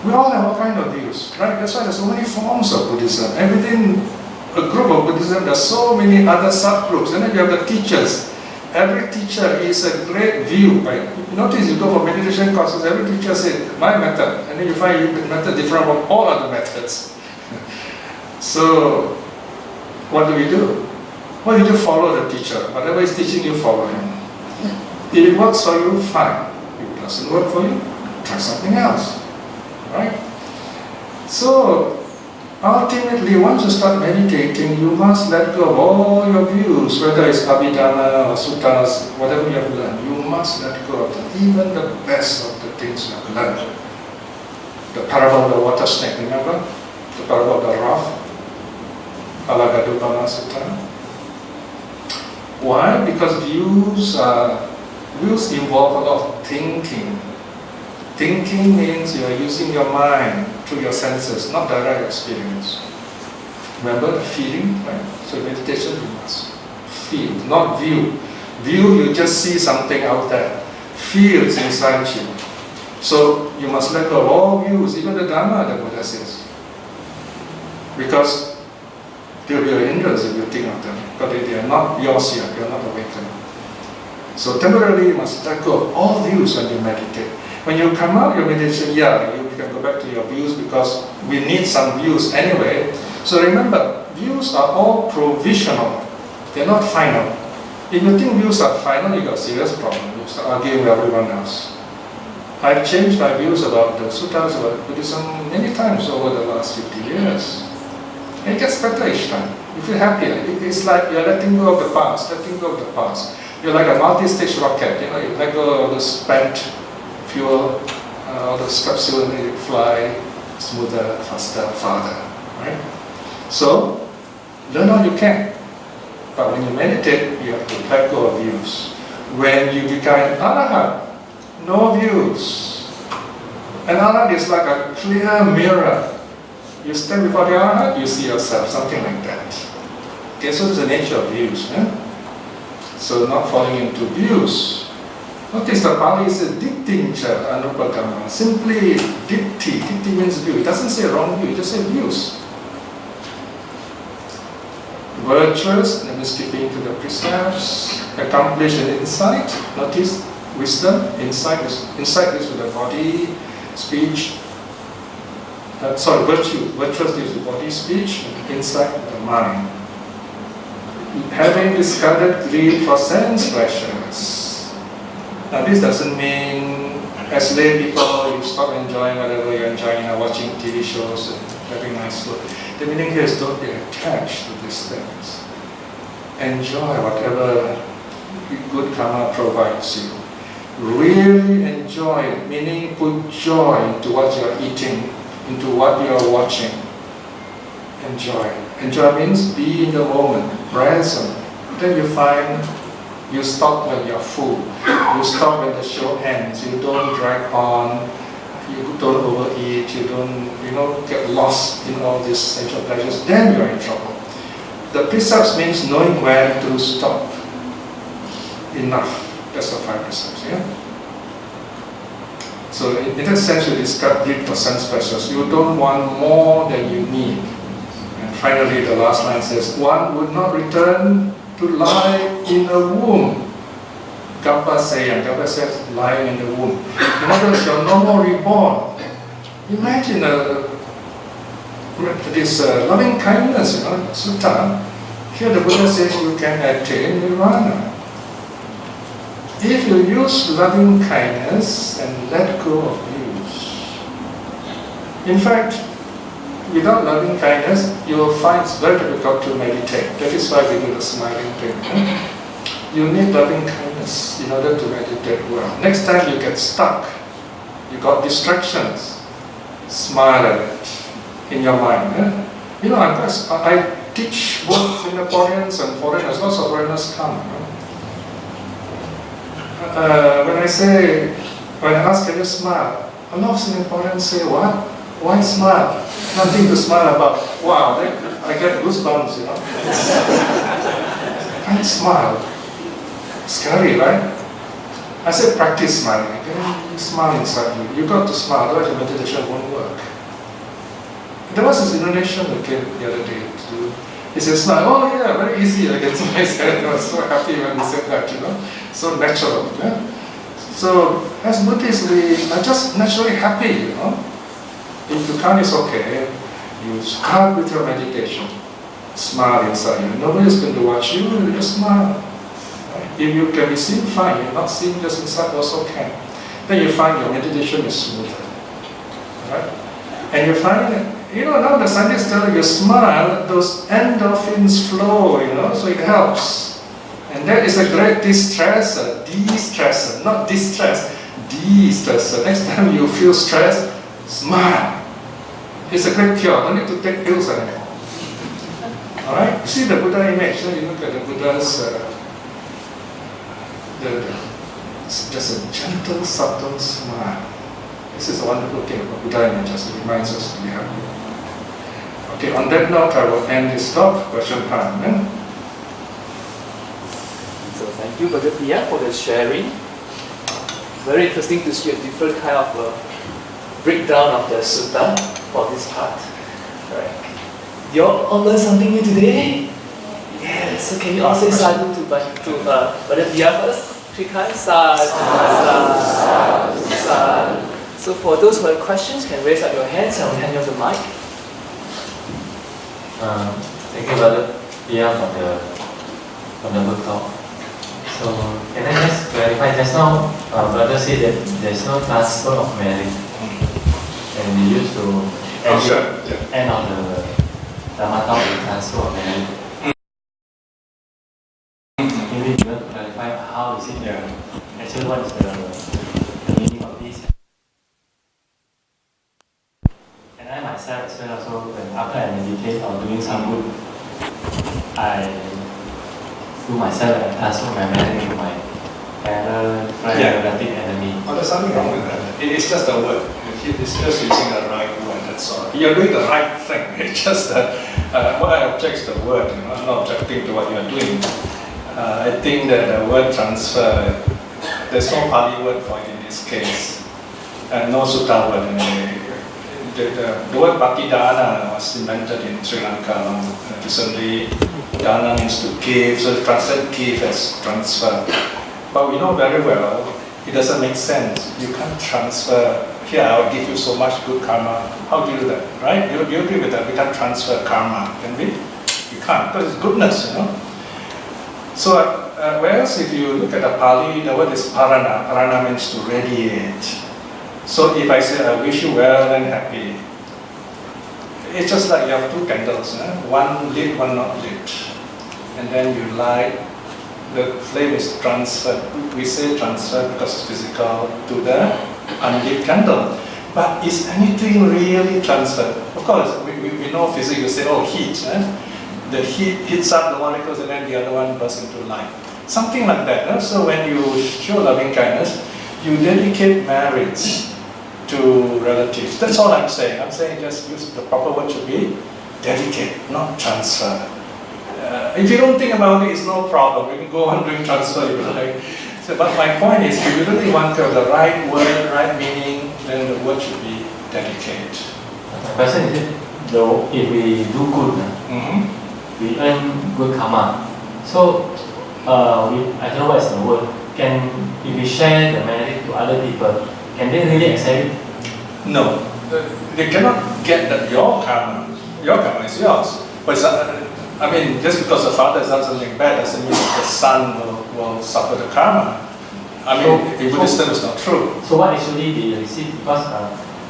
We all have all kind of views, right? That's why there's so many forms of Buddhism. And within a group of Buddhism, there's so many other subgroups. And then you have the teachers. Every teacher is a great view, right? You notice you go for meditation courses, every teacher says, my method. And then you find your method different from all other methods. So, what do? Well, you just follow the teacher. Whatever he's teaching, you follow him. If it works for you, fine. If it doesn't work for you, try something else. Right? So, ultimately, once you start meditating, you must let go of all your views, whether it's Abhidhamma or Suttas, whatever you have learned. You must let go of them, even the best of the things you have learned. The parable of the water snake, remember? The parable of the raft, Alagadupana Sutta. Why? Because views involve a lot of thinking. Thinking means you are using your mind through your senses, not direct experience. Remember the feeling, right? So meditation you must feel, not view. View, you just see something out there. Feel is inside you. So you must let go of all views, even the Dhamma, the Buddha says. Because they will be a hindrance if you think of them. But they are not yours yet, they are not awakened. So temporarily you must let go of all views when you meditate. When you come out your meditation, you can go back to your views because we need some views anyway. So remember, views are all provisional. They're not final. If you think views are final, you got a serious problem. You start arguing with everyone else. I've changed my views about the suttas, about Buddhism many times over the last 50 years. And it gets better each time. You feel happier. It's like you're letting go of the past, You're like a multi-stage rocket, you let go of the spent fuel, all the capsule, and you fly smoother, faster, farther, right? So, learn all you can. But when you meditate, you have to let go of views. When you become Arahant, no views. An Arahant is like a clear mirror. You stand before the Arahant, you see yourself, something like that. Okay, so it's the nature of views. So not falling into views. Notice the Pali says dittincha anupagama. Simply ditti. Ditti means view. It doesn't say wrong view, it just says views. Virtuous, that means keeping to the precepts. Accomplish an insight. Notice wisdom, insight is with the body, speech. Virtue. Virtuous is the body, speech, and insight with the mind. Having discarded greed for sense pleasures. Now this doesn't mean as lay people you stop enjoying whatever you're enjoying, watching TV shows and having nice food. The meaning here is don't be attached to these things. Enjoy whatever good karma provides you. Really enjoy it, meaning put joy into what you're eating, into what you're watching. Enjoy. Enjoy means be in the moment, present. Then you find you stop when you're full. You stop when the show ends. You don't drag on. You don't overeat. You don't get lost in all these sensual pleasures. Then you're in trouble. The precepts means knowing when to stop. Enough. That's the 5 precepts. So in that sense, you discard greed for sense pleasures. You don't want more than you need. And finally, the last line says, one would not return to lie in a womb. Kappa says lying in the womb. In other words, you're no more reborn. Imagine this loving kindness, sutta. Here the Buddha says you can attain nirvana. If you use loving kindness and let go of views. In fact, without loving kindness, you will find it's very difficult to meditate. That is why we do the smiling thing. You need loving kindness in order to meditate well. Next time you get stuck, you got distractions, smile at it in your mind. I teach both Singaporeans and foreigners. Lots of foreigners come. When I ask, can you smile? A lot of Singaporeans say, what? Why smile? Nothing to smile about. Wow, I get goosebumps, Can't smile. Scary, right? I said practice smiling. Okay? You smile inside you. You got to smile, otherwise your meditation won't work. There was this Indonesian who came the other day to do. He said, smile. Oh yeah, very easy. I get to myself. I was so happy when he said that, so natural. Yeah? So as Buddhists, we are just naturally happy, If you can't, it's okay. You start with your meditation. Smile inside you. Nobody's going to watch you, you just smile. If you can be seen, fine. You're not seen, just inside also can. Then you find your meditation is smoother. Right? And you find, now the scientists tell you smile, those endorphins flow, so it helps. And that is a great de-stressor, not distress, de-stressor. Next time you feel stressed, smile. It's a great cure, don't need to take pills anymore. Alright? See the Buddha image, you look at the Buddha's it's just a gentle, subtle smile. This is a wonderful thing about Buddha images. It reminds us to be happy. Okay, on that note, I will end this talk. Question time. So thank you, Brother Piya, for the sharing. Very interesting to see a different kind of breakdown of the Sutta for this part. Alright. You all learned something new today? Yes. So can you all say sadhu to Brother Piya first? 3 times. Sadhu, sadhu, sadhu. So for those who have questions, can raise up your hands and I'll hand you the mic. Thank you, Brother Piya, for the good talk. So can I just clarify? Just now, Brother said that there's no transfer of merit, and we used to end of the Dhamma talk with transfer of merit. Maybe you want to clarify how is it? Actually, what is the meaning of this? And I myself as well also, when after I meditate or doing some good, I do myself and transfer my merit to my parent, friend, relative, enemy. Oh, there's something wrong with that. It's just a word. It's just using the right word, that's all. You're doing the right thing. It's just that what I object to the word, I'm not objecting to what you're doing. I think that the word transfer, there's no Pali word for it in this case, and no Sutta word anyway. The word Bhakti Dana was invented in Sri Lanka recently. Dana means to give, so the translate give as transfer. But we know very well, it doesn't make sense. You can't transfer, here I'll give you so much good karma. How do you do that, right? You agree with that? We can't transfer karma, can we? You can't, because it's goodness, So, whereas if you look at the Pali, the word is parana. Parana means to radiate. So if I say, I wish you well and happy, it's just like you have 2 candles, one lit, one not lit. And then you light, the flame is transferred. We say transferred because it's physical to the unlit candle. But is anything really transferred? Of course, we know physics, you say, oh, heat. The heat hits up the molecules and then the other one bursts into light. Something like that. So when you show loving kindness, you dedicate merits to relatives. That's all I'm saying. I'm saying just use the proper word should be dedicate, not transfer. If you don't think about it, it's no problem. You can go on doing transfer if you like. So, but my point is, if you really want to have the right word, right meaning, then the word should be dedicate. My question is, though, if we do good, we earn good karma. So, I don't know what is the word. If we share the merit to other people, can they really accept it? No. They cannot get that your karma is yours. But just because the father has done something bad doesn't mean that the son will suffer the karma. In Buddhist terms, it's not true. So what actually they receive? Because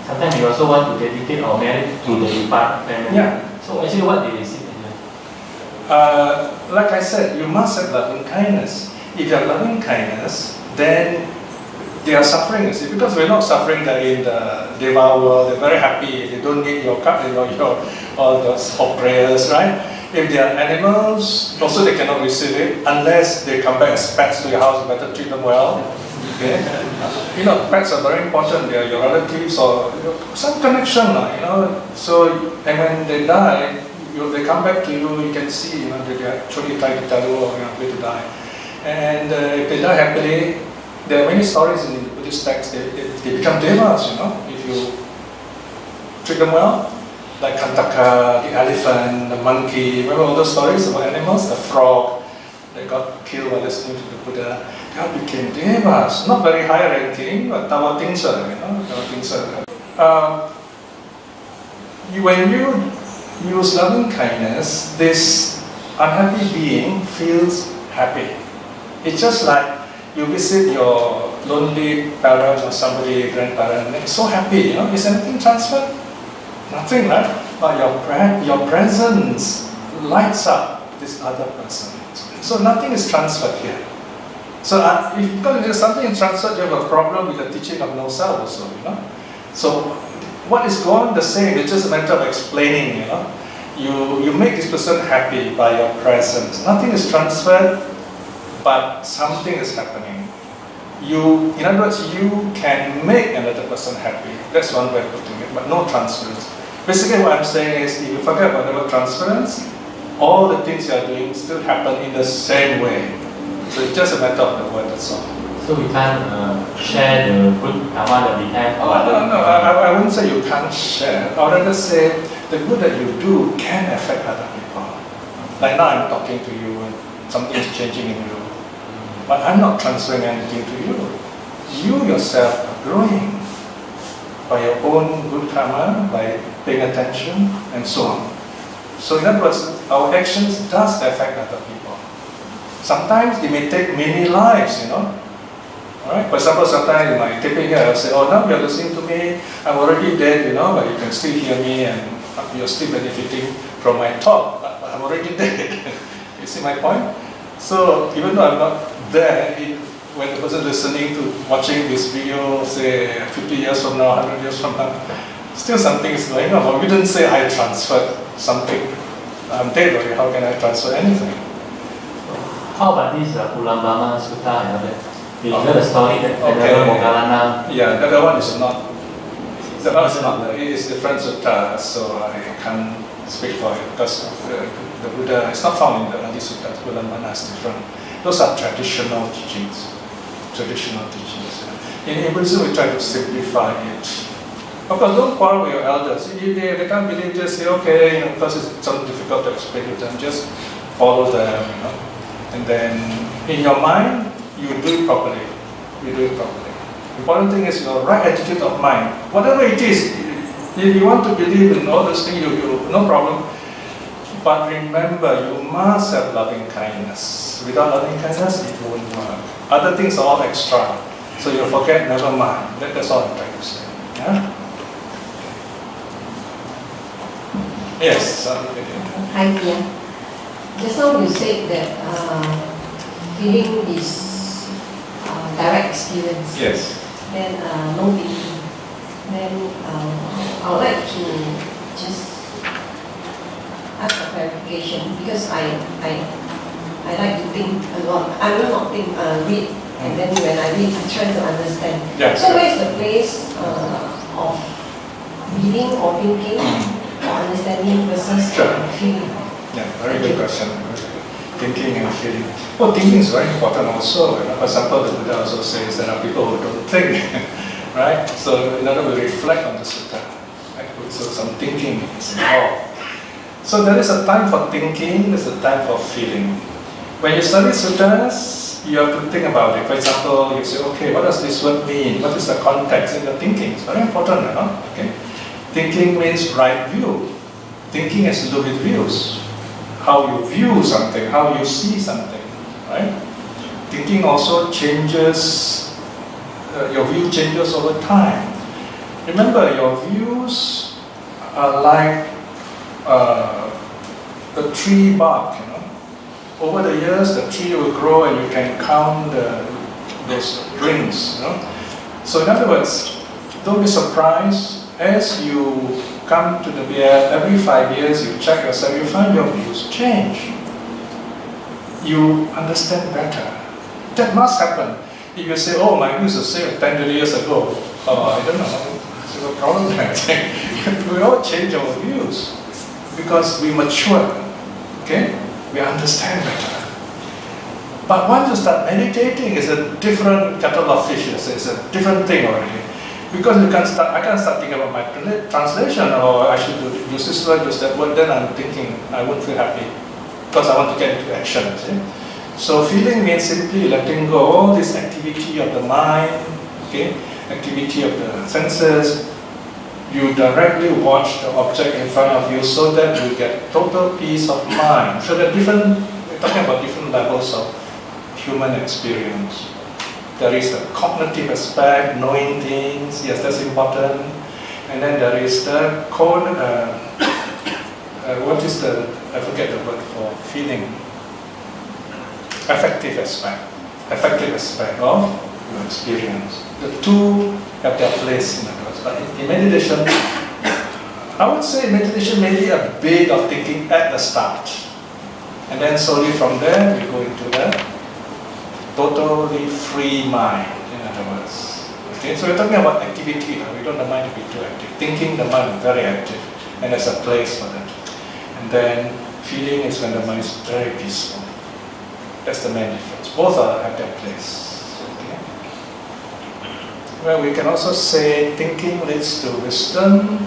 sometimes we also want to dedicate our merit to the departed family. Yeah. So actually what they receive? Like I said, you must have loving kindness. If you have loving kindness, then they are suffering, you see, because we're not suffering in the Deva world. They're very happy. They don't need your all those prayers, right? If they are animals, also they cannot receive it unless they come back as pets to your house. You better treat them well. Okay? Pets are very important. They are your relatives or some connection, So, and when they die, they come back to you. You can see, they are actually trying to tell you, you're going to die. And if they die happily, there are many stories in the Buddhist texts, they become devas, if you treat them well. Like Kantaka, the elephant, the monkey. Remember all those stories about animals? The frog that got killed while listening to the Buddha. They all became devas. Not very high ranking, but tawatingsa, tawatingsa. When you use loving kindness, this unhappy being feels happy. It's just like you visit your lonely parent or somebody, grandparent, and they're so happy. Is anything transferred? Nothing, right? But your presence lights up this other person. So nothing is transferred here. So if something is transferred, you have a problem with the teaching of no self also, So what is gone the same, it's just a matter of explaining, You make this person happy by your presence. Nothing is transferred, but something is happening. In other words, you can make another person happy. That's one way of putting it, but no transference. Basically what I'm saying is, if you forget about the word transference, all the things you are doing still happen in the same way. So it's just a matter of the word, that's all. So we can't share the good karma that we have? No, I wouldn't say you can't share. I would rather say the good that you do can affect other people. Like now I'm talking to you and something is changing in you. But I'm not transferring anything to you. You yourself are growing by your own good karma, by paying attention, and so on. So in other words, our actions does affect other people. Sometimes it may take many lives, Alright? For example, sometimes in my taping here, I'll say, now you're listening to me, I'm already dead, but you can still hear me and you're still benefiting from my talk, but I'm already dead. You see my point? So even though I'm not there, when the person listening to, watching this video, say 50 years from now, 100 years from now, still something is going on. But we didn't say I transferred something. I'm dead already, how can I transfer anything? How about this Ulambama Sutta? You know the story that Karaniya. Yeah, that one is not. That one is not. It is different sutta, so I can't speak for it because the Buddha is not found in the Adi Sutta. Ulambama is different. Those are traditional teachings. In Buddhism, we try to simplify it. Of course, don't quarrel with your elders. If they can't believe, just say, okay, because it's so difficult to explain to them, just follow them, And then, in your mind, you do it properly. The important thing is your right attitude of mind. Whatever it is, if you want to believe in all those things, no problem. But remember, you must have loving kindness. Without loving kindness, it won't work. Other things are all extra. So you'll forget, never mind. That's all I'm trying to say. Yeah? Yes. Hi, Piya. Just now you said that feeling is direct experience. Yes. Then no thinking. Then I would like to just ask a clarification because I like to think a lot. I will not think, read, and then when I read, I try to understand. Yes, so where is the place of reading or thinking or understanding versus feeling? Yeah, very good question. Thinking and feeling. Well, thinking is very important also. For example, the Buddha also says there are people who don't think, right? So in order to reflect on the sutta, right? So some thinking is involved. So there is a time for thinking, there's a time for feeling. When you study suttas, you have to think about it. For example, you say, okay, what does this word mean? What is the context in the thinking? It's very important, Okay. Thinking means right view. Thinking has to do with views. How you view something, how you see something, right? Thinking also changes, your view changes over time. Remember, your views are like a tree bark, Over the years, the tree will grow and you can count those rings, So in other words, don't be surprised as you come to the Piya, every 5 years you check yourself, you find your views change. You understand better. That must happen. If you say, oh, my views are the same 10 years ago, I don't know, it's a problem there. We all change our views because we mature, okay? We understand better. But once you start meditating, it's a different kettle of fish. It's a different thing already. Because I can start thinking about my translation, or I should use this word, use that word, then I'm thinking I won't feel happy. Because I want to get into action. See? So feeling means simply letting go all this activity of the mind, okay, activity of the senses. You directly watch the object in front of you so that you get total peace of mind. So we're talking about different levels of human experience. There is the cognitive aspect, knowing things, yes, that's important. And then there is the I forget the word for feeling. Affective aspect of your experience. The two have their place in the words. But in meditation, I would say meditation may be a bit of thinking at the start. And then slowly from there, we go into the totally free mind, in other words. Okay, so we're talking about activity. We don't want the mind to be too active. Thinking, the mind is very active. And there's a place for that. And then feeling is when the mind is very peaceful. That's the main difference. Both have their place. Okay? Well, we can also say thinking leads to wisdom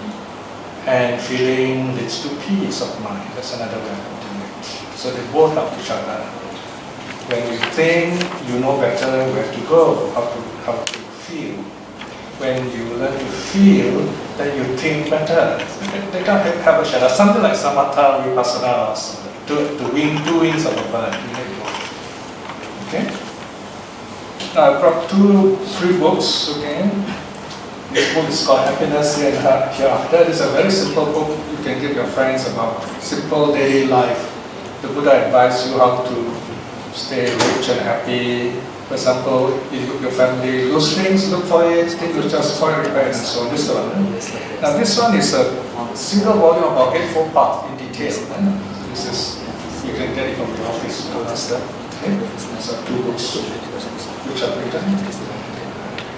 and feeling leads to peace of mind. That's another way of putting it. So they both help each other. When you think, you know better where to go, how to feel. When you learn to feel, then you think better. They can't have a shadow. Something like samatha, vipassana, two wings of a bird. Okay? Now I brought 3 books, okay? This book is called Happiness Here and Hereafter. It's a very simple book you can give your friends about simple daily life. The Buddha advised you how to stay rich and happy. For example, if your family lose things, look for it, think you just for it, and so on. This one. Now this one is a single volume about Eightfold Path in detail. This is, you can get it from the office. Okay? These are 2 books which are written,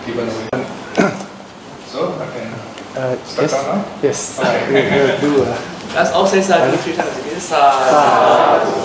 given away. So I can start now? Yes. Okay. We will do. Let's all say sadhu 3 times again. Sadhu.